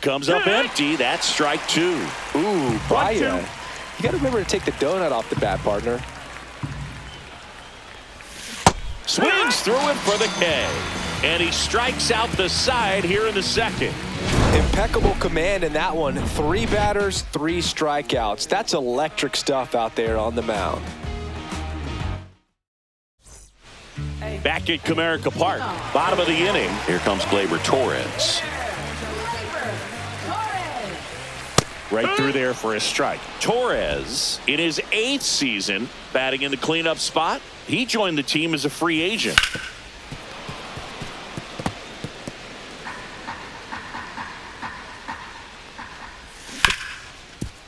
Comes up empty. That's strike two. Ooh, Baya. You got to remember to take the donut off the bat, partner. Swings through it for the K. And he strikes out the side here in the second. Impeccable command in that one. 3 batters, 3 strikeouts. That's electric stuff out there on the mound. Back at Comerica Park, bottom of the inning. Here comes Gleyber Torres. Right through there for a strike. Torres, in his 8th season, batting in the cleanup spot. He joined the team as a free agent.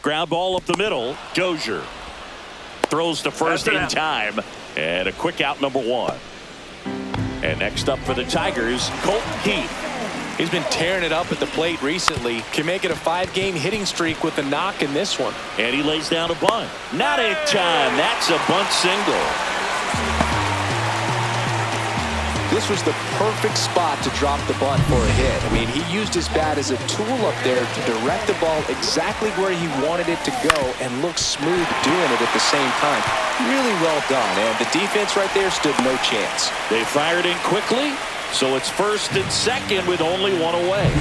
Ground ball up the middle. Dozier throws to first in time. And a quick out, number 1. And next up for the Tigers, Colton Heath. He's been tearing it up at the plate recently. Can make it a 5-game hitting streak with a knock in this one. And he lays down a bunt. Not in time. That's a bunt single. This was the perfect spot to drop the bunt for a hit. I mean, he used his bat as a tool up there to direct the ball exactly where he wanted it to go and looked smooth doing it at the same time. Really well done. And the defense right there stood no chance. They fired in quickly, so it's first and second with only 1 away.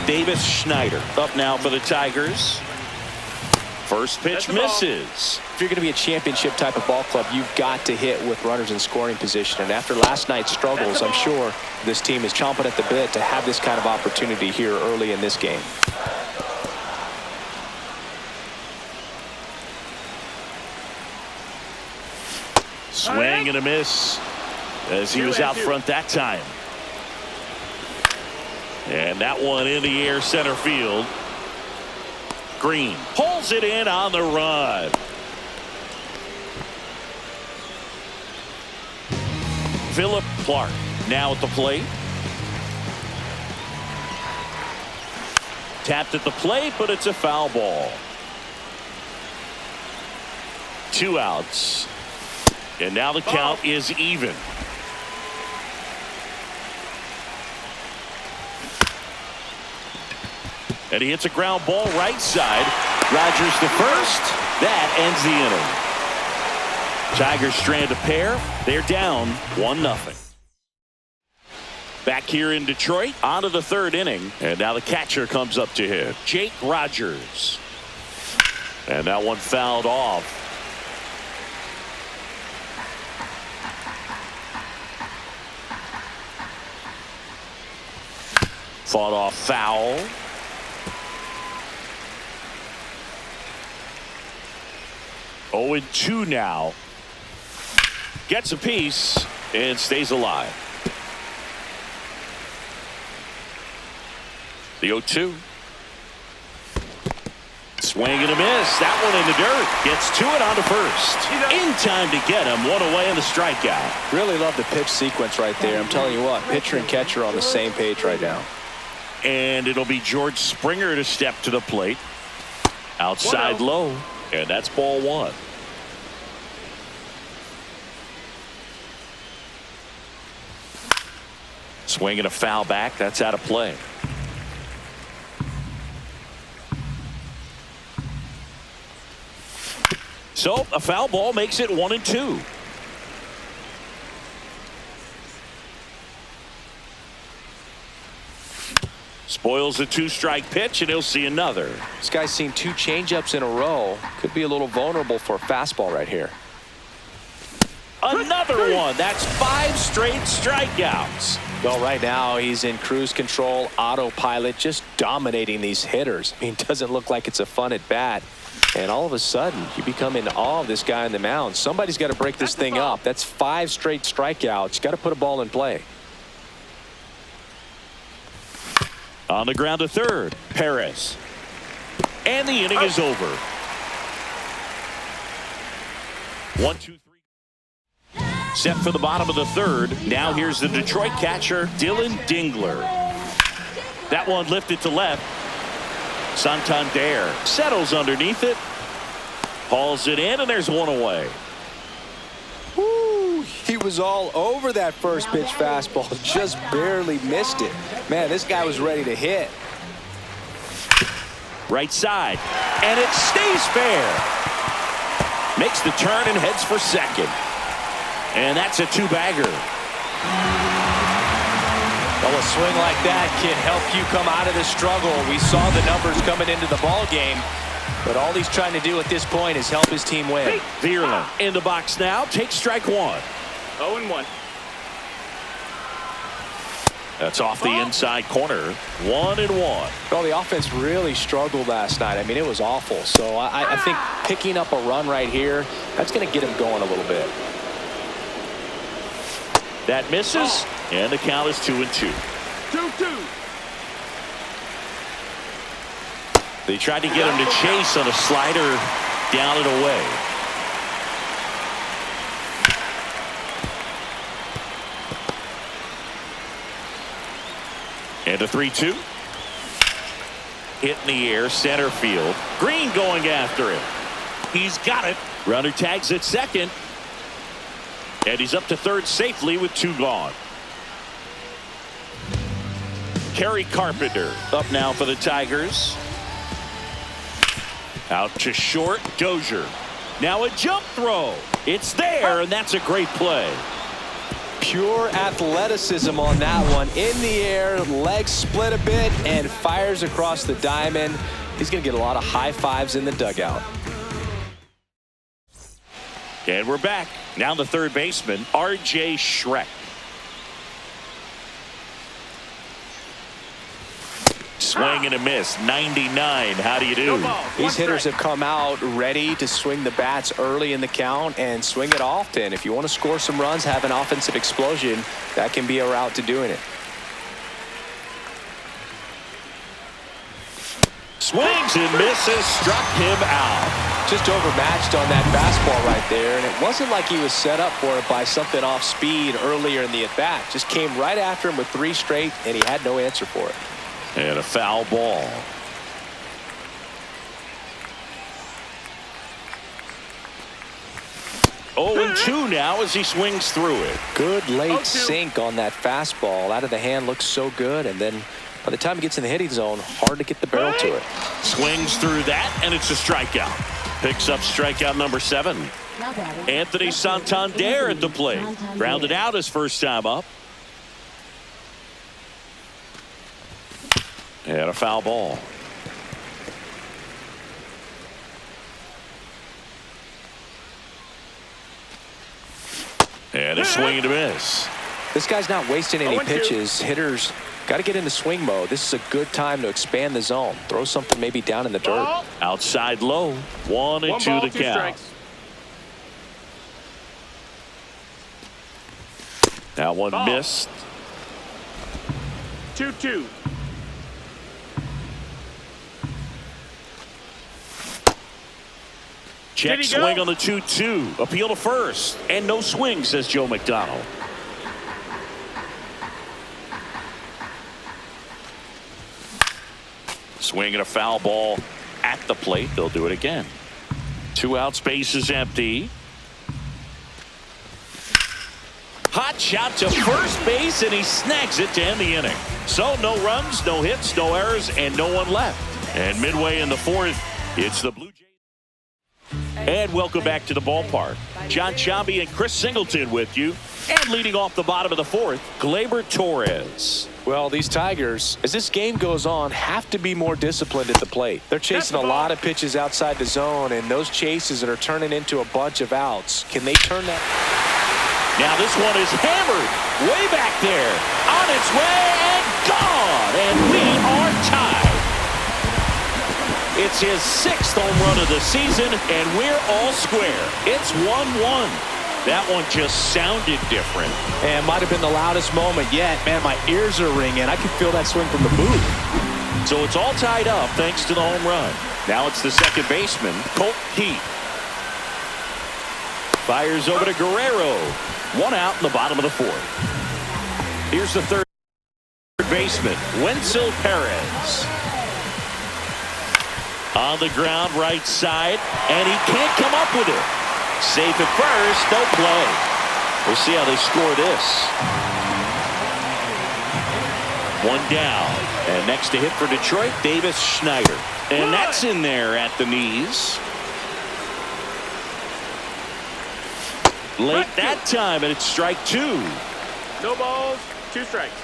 Davis Schneider up now for the Tigers. First pitch misses. If you're going to be a championship type of ball club, you've got to hit with runners in scoring position. And after last night's struggles, I'm sure this team is chomping at the bit to have this kind of opportunity here early in this game. Swing and a miss as he was out front that time. And that one in the air center field. Green pulls it in on the run. Philip Clark now at the plate. Tapped at the plate, but it's a foul ball. 2 outs. And now the count is even. And he hits a ground ball right side. Rogers to first. That ends the inning. Tigers strand a pair. They're down 1-0. Back here in Detroit, on to the 3rd inning. And now the catcher comes up to hit. Jake Rogers. And that one fouled off. Fought off foul. Oh, 0-2 now. Gets a piece and stays alive. The 0-2. Swing and a miss. That one in the dirt. Gets to it onto first. In time to get him. 1 away in the strikeout. Really love the pitch sequence right there. I'm telling you what, pitcher and catcher on the same page right now. And it'll be George Springer to step to the plate. Outside low. And that's ball 1. Swing and a foul back. That's out of play. So a foul ball makes it 1-2. Spoils a 2-strike pitch, and he'll see another. This guy's seen 2 changeups in a row. Could be a little vulnerable for a fastball right here. Another one. That's 5 straight strikeouts. Well, right now he's in cruise control, autopilot, just dominating these hitters. I mean, it doesn't look like it's a fun at bat. And all of a sudden, you become in awe of this guy on the mound. Somebody's got to break this thing up. That's 5 straight strikeouts. Got to put a ball in play. On the ground to third, Perez. And the inning is over. 1, 2, 3. Set for the bottom of the 3rd. Now here's the Detroit catcher, Dylan Dingler. That one lifted to left. Santander settles underneath it. Hauls it in, and there's 1 away. Woo, he was all over that first pitch fastball. Just barely missed it. Man, this guy was ready to hit. Right side. And it stays fair. Makes the turn and heads for second. And that's a two-bagger. Well, a swing like that can help you come out of the struggle. We saw the numbers coming into the ball game, but all he's trying to do at this point is help his team win. Vierling in the box now. Takes strike one. 0-1. That's off the inside corner. 1-1. Well, the offense really struggled last night. I mean, it was awful. So I think picking up a run right here, that's going to get him going a little bit. That misses, and the count is 2-2. 2-2. They tried to get him to chase on a slider down and away. And a 3-2. Hit in the air, center field. Green going after it. He's got it. Runner tags at second. And he's up to third safely with 2 gone. Kerry Carpenter up now for the Tigers. Out to short, Dozier. Now a jump throw. It's there, and that's a great play. Pure athleticism on that one. In the air, legs split a bit, and fires across the diamond. He's going to get a lot of high fives in the dugout. And we're back. Now the third baseman, R.J. Schreck. Swing and a miss. 99. How do you do? These hitters have come out ready to swing the bats early in the count and swing it often. If you want to score some runs, have an offensive explosion, that can be a route to doing it. Swings and misses. Struck him out. Just overmatched on that fastball right there, and it wasn't like he was set up for it by something off speed earlier in the at-bat. Just came right after him with 3 straight, and he had no answer for it. And a foul ball. Oh, 2 now as he swings through it. Good late sink on that fastball. Out of the hand looks so good, and then by the time he gets in the hitting zone, hard to get the barrel to it. Swings through that, and it's a strikeout. Picks up strikeout number 7. Anthony Santander at the plate. Grounded out his first time up. And a foul ball. And a swing and a miss. This guy's not wasting any pitches. Hitters got to get into swing mode. This is a good time to expand the zone. Throw something maybe down in the dirt. Outside low. 1-2 the count. That one missed. 2-2. Check swing on the 2-2. Appeal to first. And no swing, says Joe McDonald. Swing and a foul ball at the plate. They'll do it again. 2 outs, base is empty. Hot shot to first base, and he snags it to end the inning. So no runs, no hits, no errors, and no one left. And midway in the 4th, it's the Blue Jays. And welcome back to the ballpark. John Chambi and Chris Singleton with you. And leading off the bottom of the 4th, Gleyber Torres. Well, these Tigers, as this game goes on, have to be more disciplined at the plate. They're chasing a lot of pitches outside the zone, and those chases are turning into a bunch of outs. Can they turn that? Now this one is hammered way back there. On its way and gone. And we are tied. It's his 6th home run of the season, and we're all square. It's 1-1. That one just sounded different. And might have been the loudest moment yet. Man, my ears are ringing. I can feel that swing from the booth. So it's all tied up thanks to the home run. Now it's the second baseman, Colt Heath. Fires over to Guerrero. 1 out in the bottom of the 4th. Here's the third baseman, Wenzel Perez. On the ground, right side, and he can't come up with it. Safe at first, no play. We'll see how they score this. 1 down. And next to hit for Detroit, Davis Schneider. And that's in there at the knees. Late that time, and it's strike 2. No balls, 2 strikes.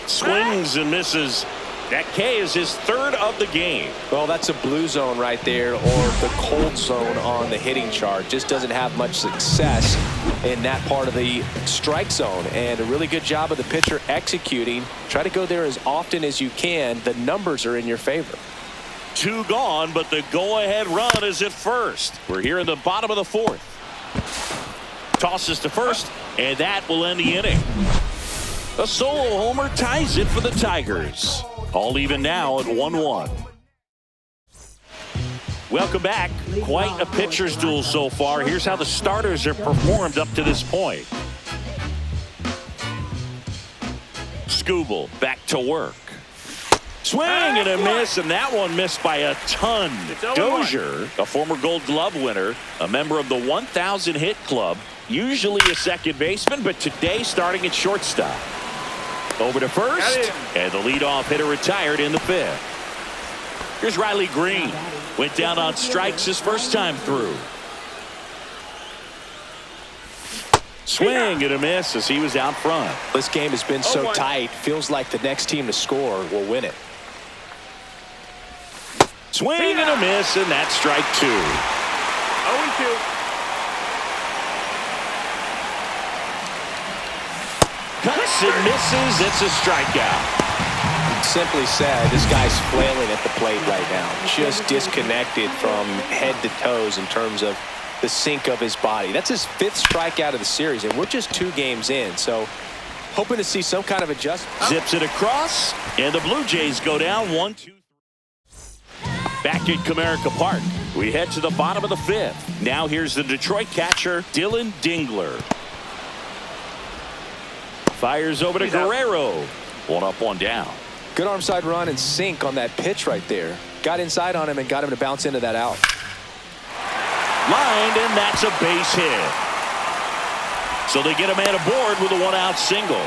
Swings and misses. That K is his 3rd of the game. Well, that's a blue zone right there, or the cold zone on the hitting chart. Just doesn't have much success in that part of the strike zone. And a really good job of the pitcher executing. Try to go there as often as you can. The numbers are in your favor. 2 gone, but the go-ahead run is at first. We're here in the bottom of the 4th. Tosses to first, and that will end the inning. A solo homer ties it for the Tigers. All even now at 1-1. Welcome back. Quite a pitcher's duel so far. Here's how the starters have performed up to this point. SKUBAL back to work. Swing and a miss, and that one missed by a ton. Dozier, a former Gold Glove winner, a member of the 1,000 hit club, usually a second baseman, but today starting at shortstop. Over to first, and the leadoff hitter retired in the 5th. Here's Riley Green. Went down on strikes his first time through. Swing and a miss as he was out front. This game has been so tight. Feels like the next team to score will win it. Swing and a miss, and that's strike 2. 0-2. Cuts and misses. It's a strikeout. Simply said, this guy's flailing at the plate right now. Just disconnected from head to toes in terms of the sink of his body. That's his 5th strikeout of the series, and we're just 2 games in. So hoping to see some kind of adjustment. Zips it across, and the Blue Jays go down 1-2. Back at Comerica Park, we head to the bottom of the 5th. Now here's the Detroit catcher, Dylan Dingler. Fires over to Guerrero. 1 up, 1 down. Good arm side run and sink on that pitch right there. Got inside on him and got him to bounce into that out. Lined, and that's a base hit. So they get a man aboard with a 1-out single.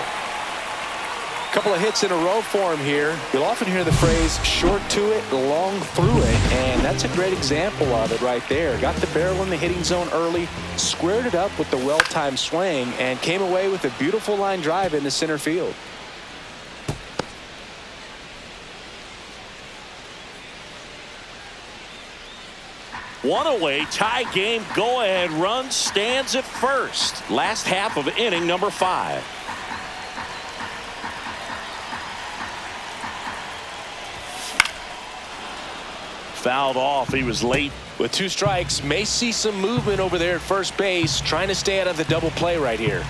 Couple of hits in a row for him here. You'll often hear the phrase short to it, long through it, and that's a great example of it right there. Got the barrel in the hitting zone early, squared it up with the well-timed swing, and came away with a beautiful line drive into center field. One away, tie game, go-ahead run stands at first. Last half of inning number 5. Fouled off. He was late. With 2 strikes, may see some movement over there at first base, trying to stay out of the double play right here.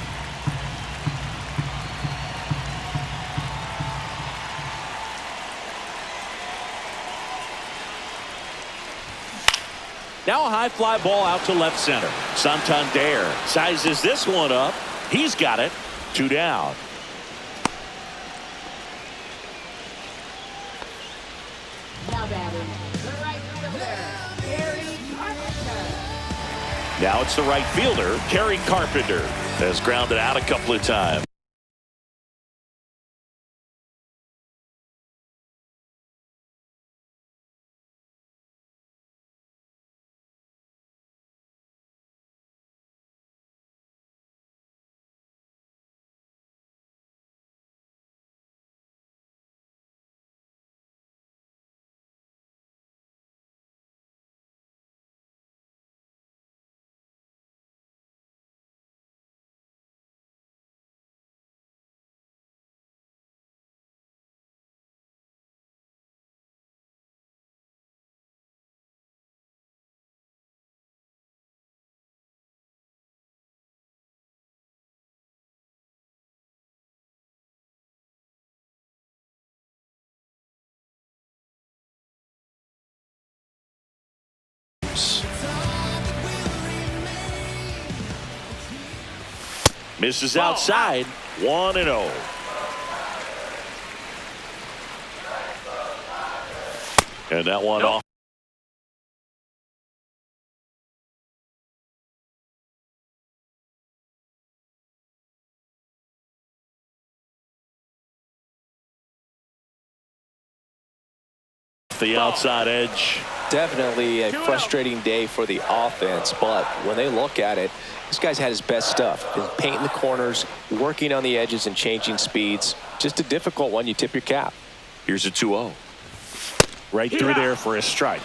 Now a high fly ball out to left center. Santander sizes this one up. He's got it. 2 down. Now it's the right fielder, TARIK Carpenter, has grounded out a couple of times. Misses outside. 1-0. And that one off. off the outside edge. Definitely a frustrating day for the offense, but when they look at it, this guy's had his best stuff. Been painting the corners, working on the edges and changing speeds. Just a difficult one. You tip your cap. Here's a 2-0. Right through there for a strike.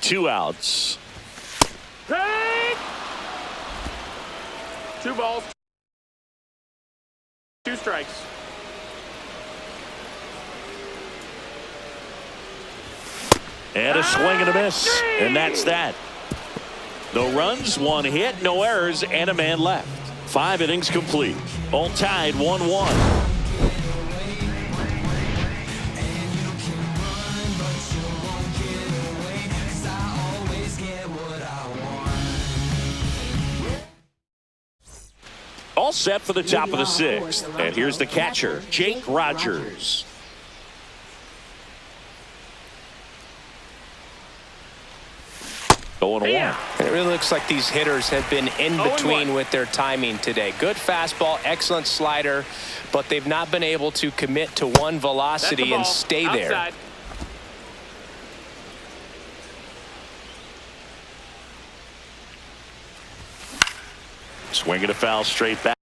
Two outs. Take! 2 balls. 2 strikes. And a swing and a miss. And that's that. No runs, 1 hit, no errors, and a man left. 5 innings complete. All tied 1-1. All set for the top of the 6th. And here's the catcher, Jake Rogers. Going 1. And it really looks like these hitters have been in between with their timing today. Good fastball, excellent slider, but they've not been able to commit to one velocity and stay there. Outside. Swinging a foul straight back.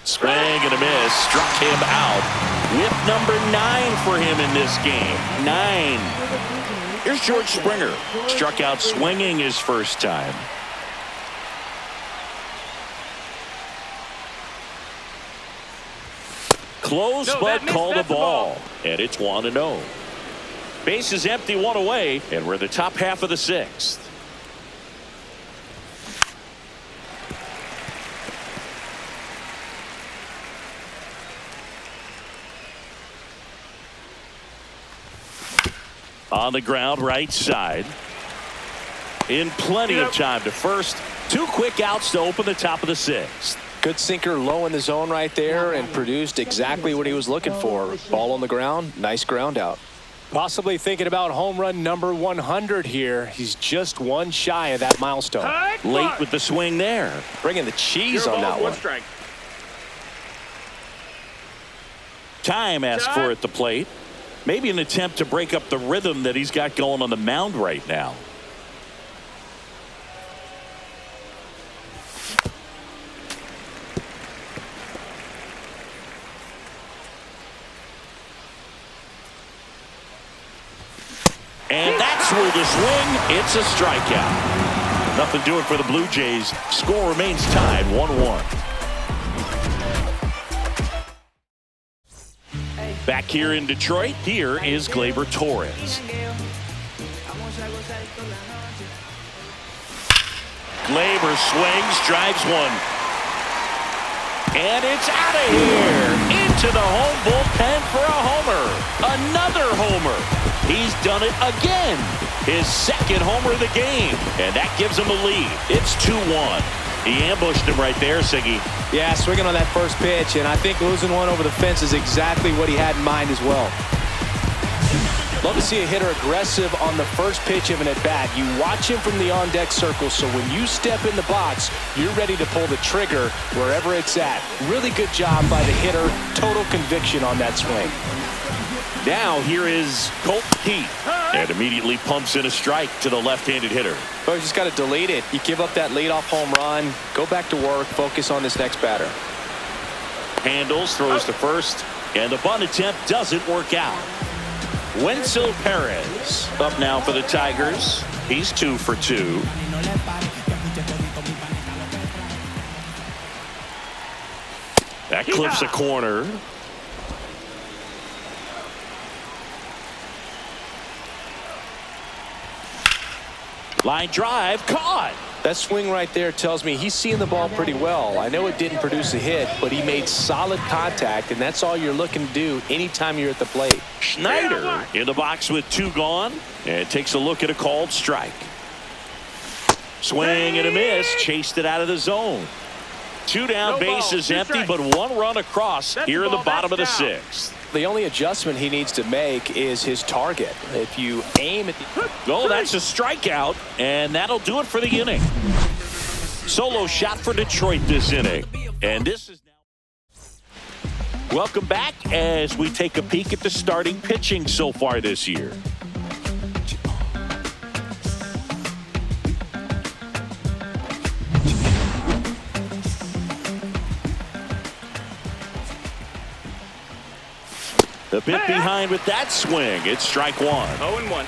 Swing and a miss. Struck him out. Whip number 9 for him in this game. 9. Here's George Springer. Struck out swinging his first time. Close, but called a ball. And it's 1-0. Base is empty, 1 away, and we're in the top half of the 6th. On the ground, right side. In plenty of time to first. 2 quick outs to open the top of the 6th. Good sinker low in the zone right there and produced exactly what he was looking for. Ball on the ground, nice ground out. Possibly thinking about home run number 100 here. He's just 1 shy of that milestone. Late with the swing there. Bringing the cheese on that one. Strike. Time asked for at the plate. Maybe an attempt to break up the rhythm that he's got going on the mound right now. And that's where the swing. It's a strikeout. Nothing doing for the Blue Jays. Score remains tied 1-1. Back here in Detroit, here is Gleyber Torres. Gleyber swings, drives 1. And it's out of here. Into the home bullpen for a homer. Another homer. He's done it again. His 2nd homer of the game. And that gives him a lead. It's 2-1. He ambushed him right there, Siggy. Yeah, swinging on that first pitch, and I think losing 1 over the fence is exactly what he had in mind as well. Love to see a hitter aggressive on the first pitch of an at-bat. You watch him from the on-deck circle, so when you step in the box, you're ready to pull the trigger wherever it's at. Really good job by the hitter. Total conviction on that swing. Now here is Colt Heath. And immediately pumps in a strike to the left-handed hitter. Oh, you just got to delete it. You give up that leadoff home run. Go back to work. Focus on this next batter. Handles, throws to first, and the bunt attempt doesn't work out. Wenzel Perez up now for the Tigers. He's 2 for 2. That clips a corner. Line drive, caught. That swing right there tells me he's seeing the ball pretty well. I know it didn't produce a hit, but he made solid contact, and that's all you're looking to do anytime you're at the plate. Schneider in the box with 2 gone, and takes a look at a called strike. Swing and a miss, chased it out of the zone. 2 down, bases empty, but 1 run across here in the bottom of the 6th. The only adjustment he needs to make is his target. If you aim at the... Oh, that's a strikeout, and that'll do it for the inning. Solo shot for Detroit this inning. And this is now... Welcome back as we take a peek at the starting pitching so far this year. The bit behind with that swing. It's strike 1. 0-1.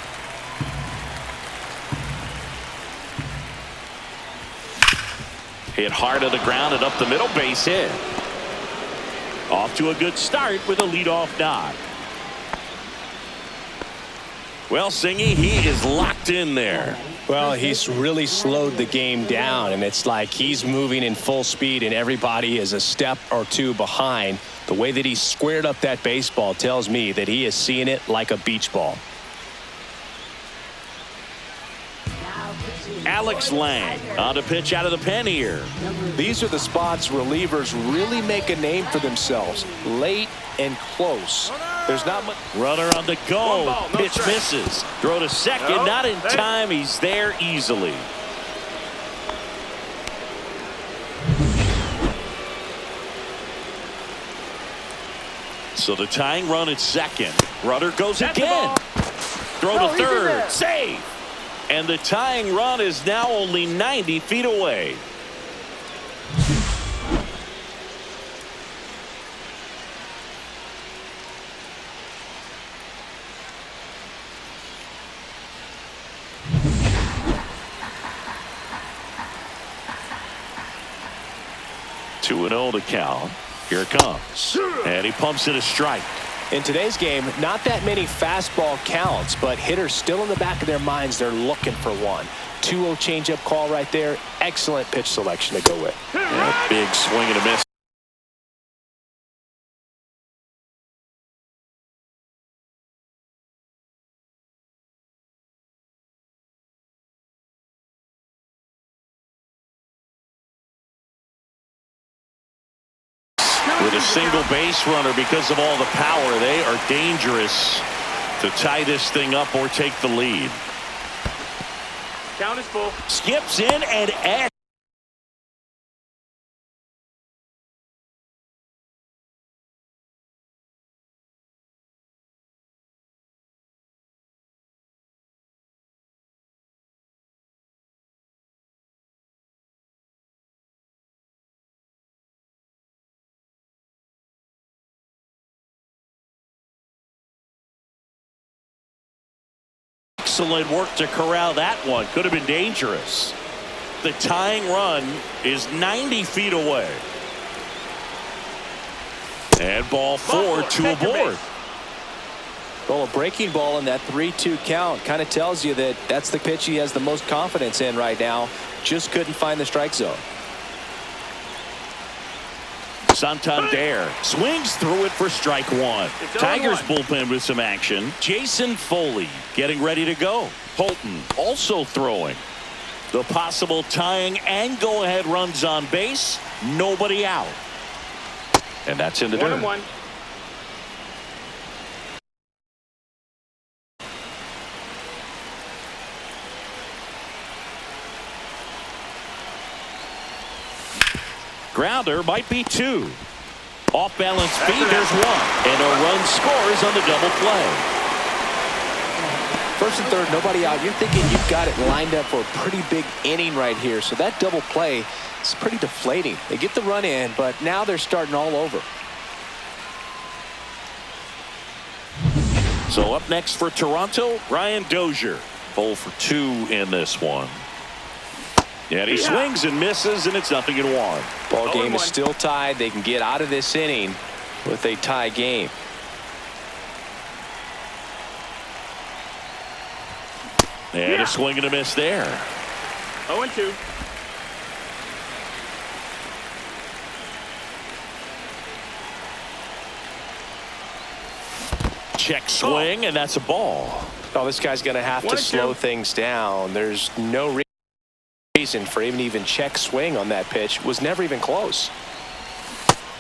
Hit hard to the ground and up the middle, base hit. Off to a good start with a leadoff knock. Well, Singy, he is locked in there. Well, he's really slowed the game down, and it's like he's moving in full speed and everybody is a step or 2 behind. The way that he squared up that baseball tells me that he is seeing it like a beach ball. Alex Lang on to pitch out of the pen here. These are the spots relievers really make a name for themselves. Late and close. There's not much. Runner on the go. Ball, no Pitch strike. misses. Throw to second. No, not in time. He's there easily. So the tying run at second. Runner goes That's again. Throw No, to he's in third. there. Save. And the tying run is now only 90 feet away. Two and 0 to count. Here it comes. And he pumps it a strike. In today's game, not that many fastball counts, but hitters still in the back of their minds, they're looking for one. 2-0 changeup call right there. Excellent pitch selection to go with. Yeah, big swing and a miss. With a single base runner because of all the power, they are dangerous to tie this thing up or take the lead. Count is full. Skips in and adds. Excellent work to corral that one. Could have been dangerous. The tying run is 90 feet away. And ball 4, 2 aboard. Well, a breaking ball in that 3-2 count kind of tells you that that's the pitch he has the most confidence in right now. Just couldn't find the strike zone. Santander swings through it for strike 1. Tigers bullpen with some action. Jason Foley getting ready to go. Holton also throwing. The possible tying and go-ahead runs on base. Nobody out. And that's in the dirt. 1-1. Grounder might be 2. Off balance feed, there's 1. And a run scores on the double play. First and third, nobody out. You're thinking you've got it lined up for a pretty big inning right here. So that double play is pretty deflating. They get the run in, but now they're starting all over. So up next for Toronto, Ryan Dozier. 0 for 2 in this one. And he swings and misses, and it's 0-1. Ball game is still tied. They can get out of this inning with a tie game. And a swing and a miss there. 0-2. Check swing, and that's a ball. Oh, this guy's going to have to slow things down. There's no reason for him to even check swing on that pitch. It was never even close.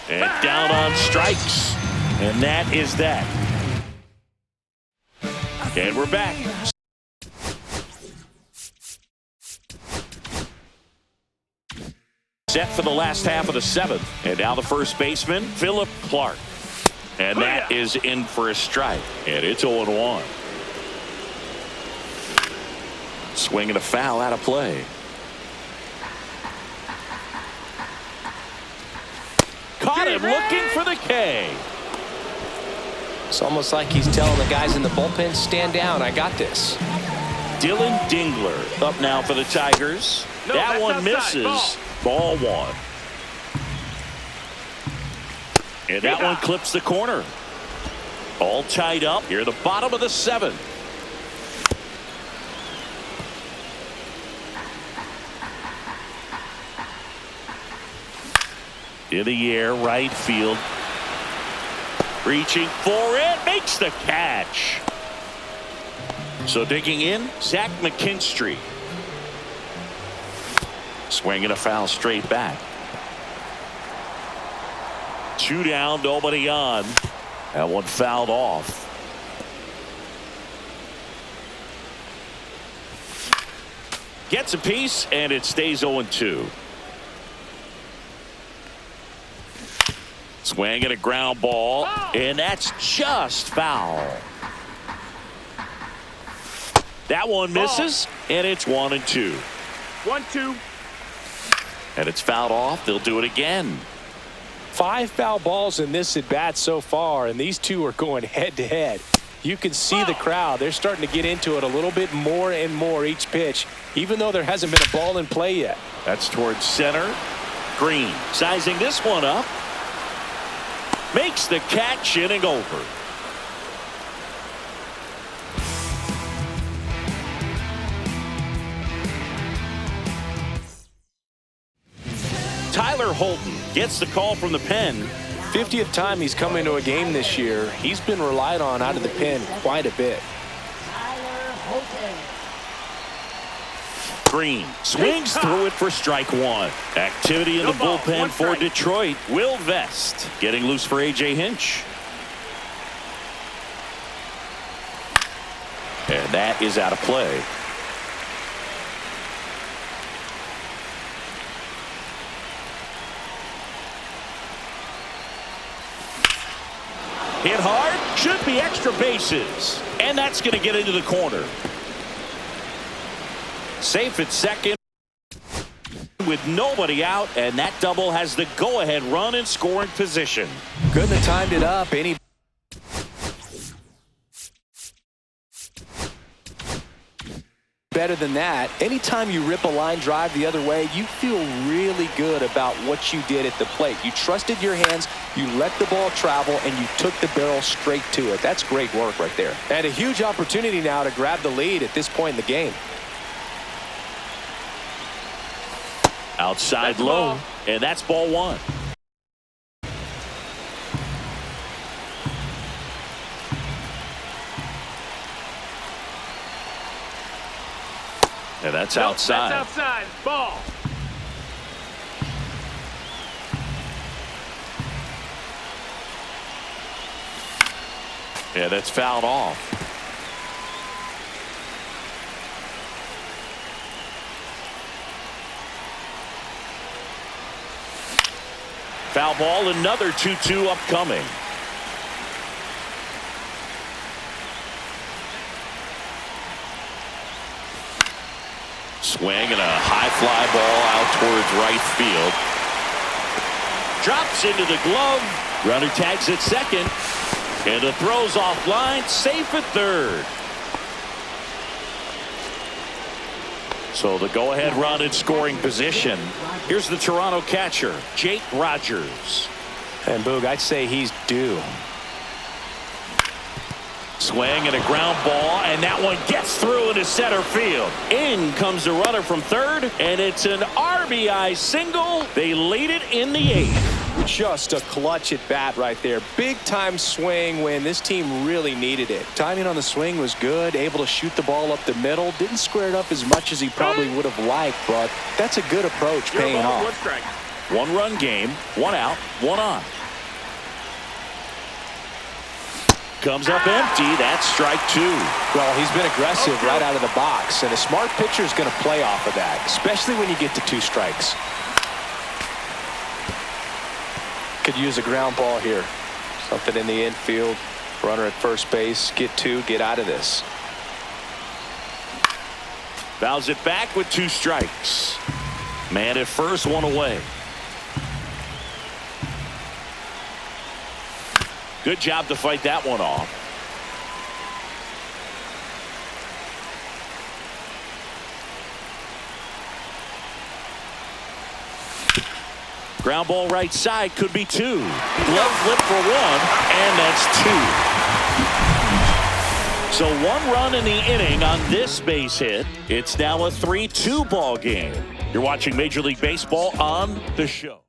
And down on strikes. And that is that. And we're back. Set for the last half of the 7th. And now the first baseman, Philip Clark. And that is in for a strike. And it's 0-1. Swing and a foul out of play. Caught him looking for the K. It's almost like he's telling the guys in the bullpen, stand down, I got this. Dylan Dingler up now for the Tigers. No, that one outside. misses. Ball 1. And that one clips the corner. All tied up here at the bottom of the 7th. In the air, right field. Reaching for it, makes the catch. So digging in, Zach McKinstry. Swinging a foul straight back. 2 down, nobody on. That one fouled off. Gets a piece, and it stays 0-2. Swing and a ground ball, and that's just foul. That one misses, and it's 1-2. 1-2. And it's fouled off. They'll do it again. 5 foul balls in this at bat so far, and these two are going head to head. You can see the crowd. They're starting to get into it a little bit more and more each pitch, even though there hasn't been a ball in play yet. That's towards center. Green sizing this one up. Makes the catch, inning over. Tyler Holton gets the call from the pen. 50th time he's come into a game this year. He's been relied on out of the pen quite a bit. Green swings through it for strike 1. Activity in the bullpen for Detroit. Will Vest getting loose for A.J. Hinch. And that is out of play. Hit hard, should be extra bases. And that's going to get into the corner. Safe at second with nobody out, and that double has the go-ahead run in scoring position. Couldn't have timed it up any better than that. Anytime you rip a line drive the other way, you feel really good about what you did at the plate. You trusted your hands, you let the ball travel, and you took the barrel straight to it. That's great work right there. And a huge opportunity now to grab the lead at this point in the game. Outside low, and that's ball 1. And that's outside. That's outside. Ball. Yeah, that's fouled off. Foul ball, another 2-2 upcoming. Swing and a high fly ball out towards right field. Drops into the glove. Runner tags at second. And the throw's offline, safe at third. So the go-ahead run in scoring position. Here's the Toronto catcher, Jake Rogers. And Boog, I'd say he's due. Swing and a ground ball, and that one gets through into center field. In comes the runner from third, and it's an RBI single. They lead it in the 8th. Just a clutch at bat right there. Big time swing when this team really needed it. Timing on the swing was good, able to shoot the ball up the middle. Didn't square it up as much as he probably would have liked, but that's a good approach, paying off. 1-run game, 1 out, 1 on. Comes up empty. That's strike 2. Well, he's been aggressive right out of the box, and a smart pitcher is going to play off of that, especially when you get to 2 strikes. Could use a ground ball here. Something in the infield. Runner at first base. Get 2. Get out of this. Fouls it back with 2 strikes. Man at first, 1 away. Good job to fight that one off. Ground ball right side, could be 2. Glove flip for 1, and that's 2. So 1 run in the inning on this base hit. It's now a 3-2 ball game. You're watching Major League Baseball on the show.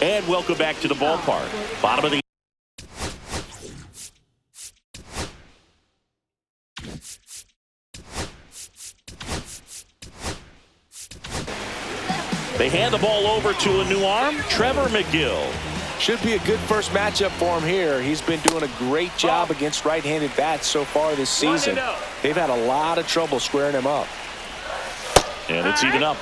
And welcome back to the ballpark. Bottom of the They hand the ball over to a new arm, Trevor McGill. Should be a good first matchup for him here. He's been doing a great job against right-handed bats so far this season. They've had a lot of trouble squaring him up. And it's even up.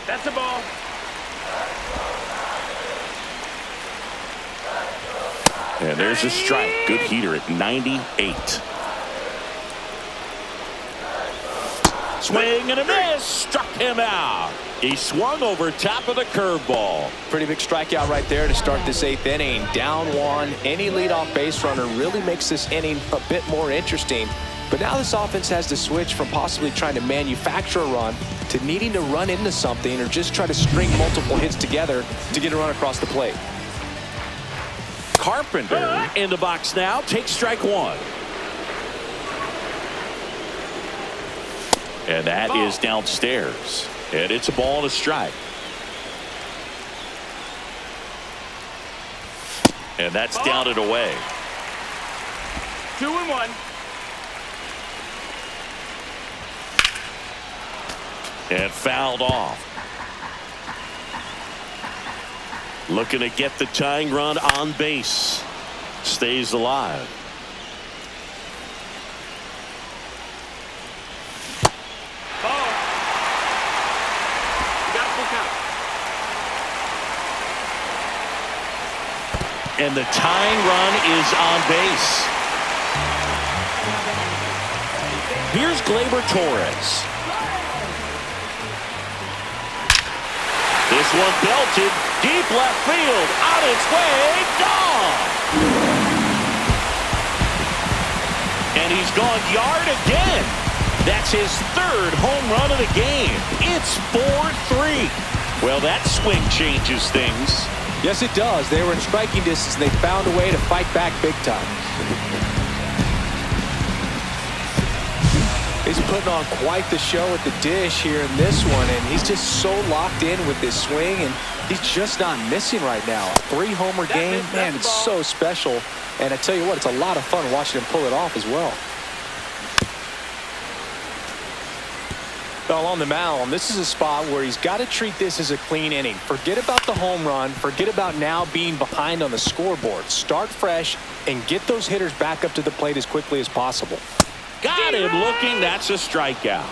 That's a ball. And there's a strike. Good heater at 98. Swing and a miss. Struck him out. He swung over top of the curveball. Pretty big strikeout right there to start this 8th inning. Down 1. Any leadoff base runner really makes this inning a bit more interesting. But now this offense has to switch from possibly trying to manufacture a run to needing to run into something or just try to string multiple hits together to get a run across the plate. Carpenter in the box now. Takes strike 1. And that is downstairs. And it's a ball and a strike. And that's down and away. 2-1. And fouled off. Looking to get the tying run on base. Stays alive. And the tying run is on base. Here's Gleyber Torres. This one belted deep left field. On its way, gone. And he's gone yard again. That's his 3rd home run of the game. It's 4-3. Well, that swing changes things. Yes, it does. They were in striking distance, and they found a way to fight back big time. He's putting on quite the show at the dish here in this one, and he's just so locked in with this swing, and he's just not missing right now. A 3-homer game, man, it's so special. And I tell you what, it's a lot of fun watching him pull it off as well. Well, on the mound, this is a spot where he's got to treat this as a clean inning. Forget about the home run. Forget about now being behind on the scoreboard. Start fresh and get those hitters back up to the plate as quickly as possible. Got him looking. That's a strikeout.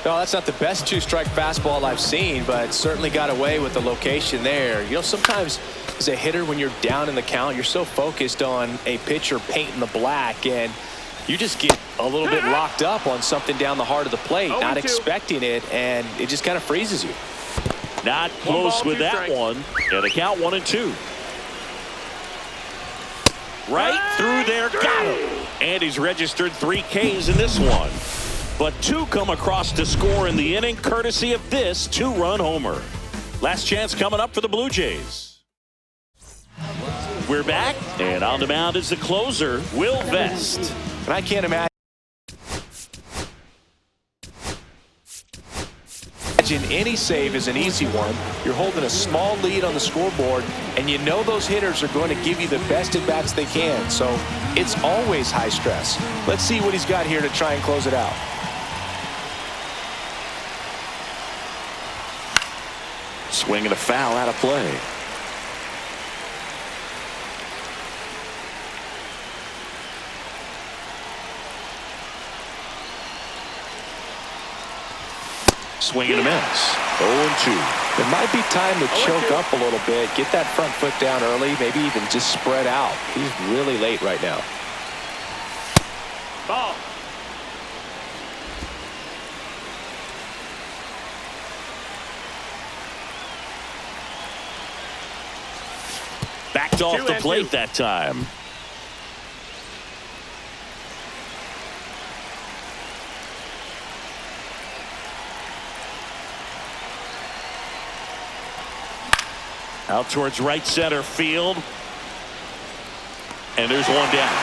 No, that's not the best 2-strike fastball I've seen, but certainly got away with the location there. You know, sometimes as a hitter, when you're down in the count, you're so focused on a pitcher painting the black, and you just get a little bit locked up on something down the heart of the plate, not expecting it, and it just kind of freezes you. Not close with that one. And the count 1-2. Right through there, got him. And he's registered 3 Ks in this one. But 2 come across to score in the inning, courtesy of this 2-run homer. Last chance coming up for the Blue Jays. We're back, and on the mound is the closer, Will Vest. And I can't imagine any save is an easy one. You're holding a small lead on the scoreboard, and you know those hitters are going to give you the best at bats they can. So it's always high stress. Let's see what he's got here to try and close it out. Swing and a foul out of play. Swing and a miss. 0-2. It might be time to choke up a little bit, get that front foot down early, maybe even just spread out. He's really late right now. Ball. Backed off the plate that time. Out towards right center field. And there's one down.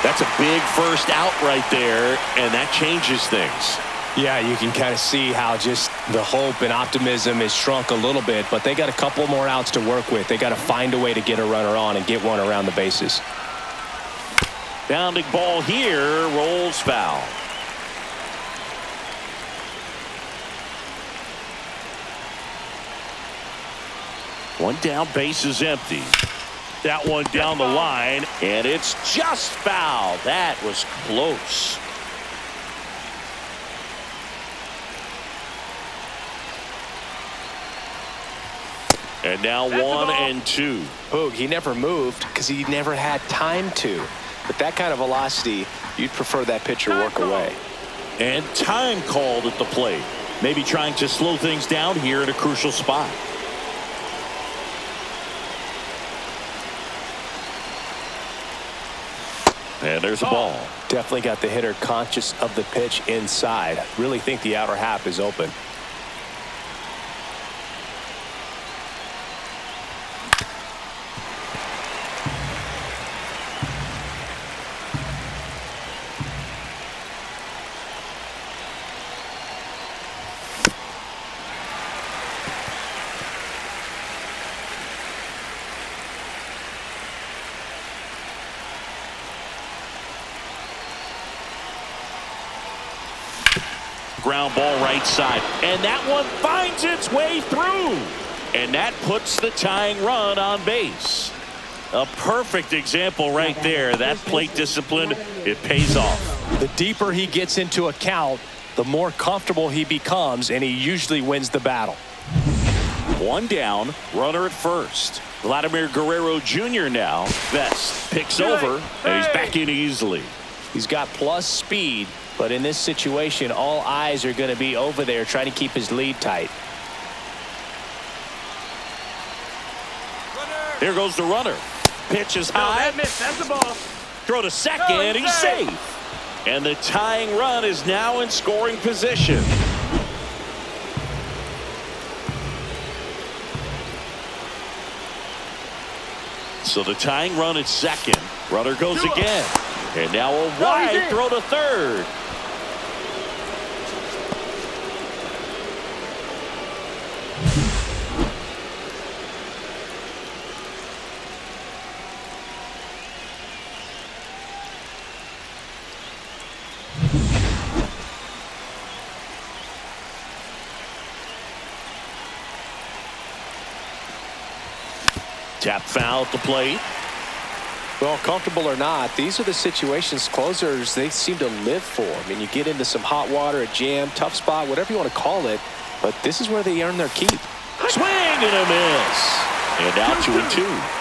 That's a big first out right there, and that changes things. Yeah, you can kind of see how just the hope and optimism is shrunk a little bit, but they got a couple more outs to work with. They got to find a way to get a runner on and get one around the bases. Bounding ball here, rolls foul. One down, base is empty. That one down the line, and it's just foul. That was close. And now 1-2. Boog, he never moved because he never had time to. But that kind of velocity, you'd prefer that pitcher work away. And time called at the plate. Maybe trying to slow things down here at a crucial spot. And there's a ball. Definitely got the hitter conscious of the pitch inside. Really think the outer half is open. Ground ball right side, and that one finds its way through, and that puts the tying run on base. A perfect example right there. That plate discipline, it pays off. The deeper he gets into a count, the more comfortable he becomes, and he usually wins the battle. One down, runner at first. Vladimir Guerrero Jr. now. Vest picks over, and he's back in easily. He's got plus speed, but in this situation, all eyes are going to be over there trying to keep his lead tight. Here goes the runner. Pitch is high. That's the ball. Throw to second, he's safe. And the tying run is now in scoring position. So the tying run at second. Runner goes again. And now a wide throw to third. Tap foul at the plate. Well, comfortable or not, these are the situations closers they seem to live for. I mean, you get into some hot water, a jam, tough spot, whatever you want to call it, but this is where they earn their keep. Swing and a miss. And now 2-2.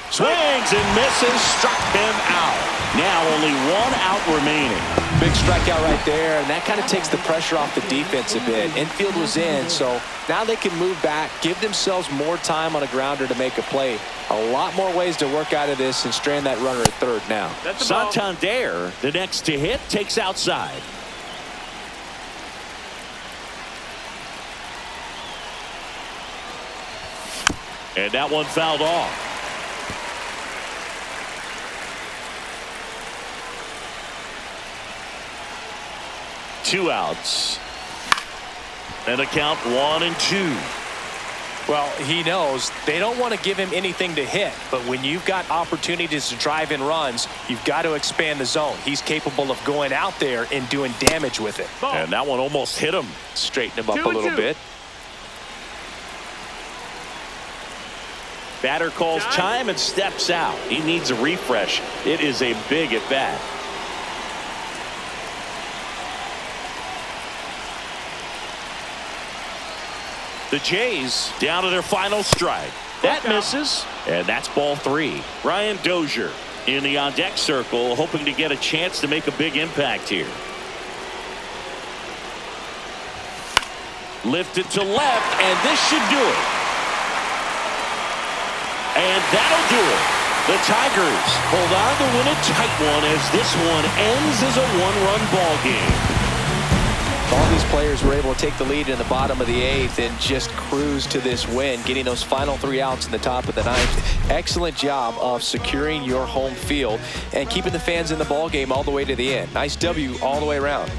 Swing swings and misses, struck him out. Now only one out remaining. Big strikeout right there, and that kind of takes the pressure off the defense a bit. Infield was in, so now they can move back, give themselves more time on a grounder to make a play. A lot more ways to work out of this and strand that runner at third now. Santander, the next to hit, takes outside. And that one fouled off. Two outs. And a count 1-2. Well, he knows they don't want to give him anything to hit, but when you've got opportunities to drive in runs, you've got to expand the zone. He's capable of going out there and doing damage with it. And that one almost hit him. Straighten him up a little bit. Batter calls time and steps out. He needs a refresh. It is a big at bat. The Jays down to their final strike. That misses, and that's ball 3. Ryan Dozier in the on-deck circle, hoping to get a chance to make a big impact here. Lifted to left, and this should do it. And that'll do it. The Tigers hold on to win a tight one as this one ends as a one-run ball game. All these players were able to take the lead in the bottom of the 8th and just cruise to this win, getting those final 3 outs in the top of the 9th. Excellent job of securing your home field and keeping the fans in the ball game all the way to the end. Nice W all the way around.